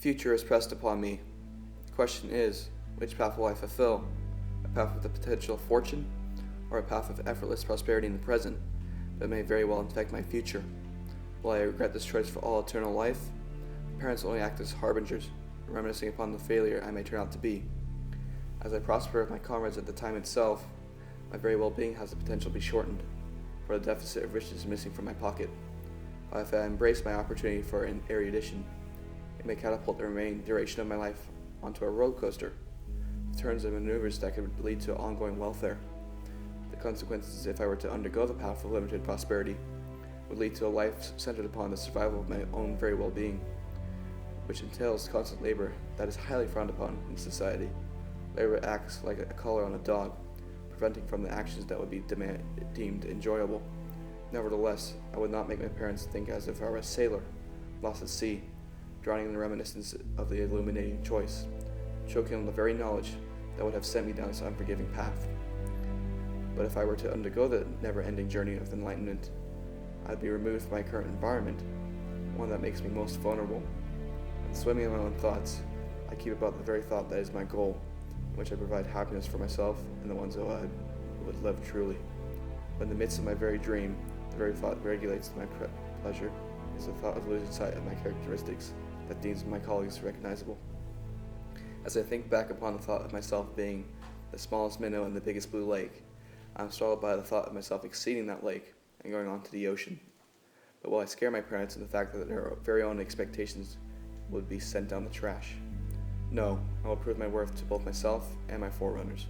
future is pressed upon me. The question is, which path will I fulfill? A path with the potential of fortune, or a path of effortless prosperity in the present, that may very well affect my future? Will I regret this choice for all eternal life? My parents only act as harbingers, reminiscing upon the failure I may turn out to be. As I prosper with my comrades at the time itself, my very well-being has the potential to be shortened, for the deficit of riches is missing from my pocket. But if I embrace my opportunity for an erudition, it may catapult the remaining duration of my life onto a roller coaster, with turns and maneuvers that could lead to ongoing welfare. The consequences, if I were to undergo the path of limited prosperity, would lead to a life centered upon the survival of my own very well-being, which entails constant labor that is highly frowned upon in society. Labor acts like a collar on a dog, preventing from the actions that would be deemed enjoyable. Nevertheless, I would not make my parents think as if I were a sailor, lost at sea, drowning in the reminiscence of the illuminating choice, choking on the very knowledge that would have sent me down this unforgiving path. But if I were to undergo the never-ending journey of enlightenment, I'd be removed from my current environment, one that makes me most vulnerable. And swimming in my own thoughts, I keep about the very thought that is my goal, in which I provide happiness for myself and the ones who I would love truly. But in the midst of my very dream, the very thought that regulates my pleasure is the thought of losing sight of my characteristics that deems my colleagues recognizable. As I think back upon the thought of myself being the smallest minnow in the biggest blue lake, I am startled by the thought of myself exceeding that lake and going on to the ocean. But will I scare my parents in the fact that their very own expectations would be sent down the trash? No, I will prove my worth to both myself and my forerunners.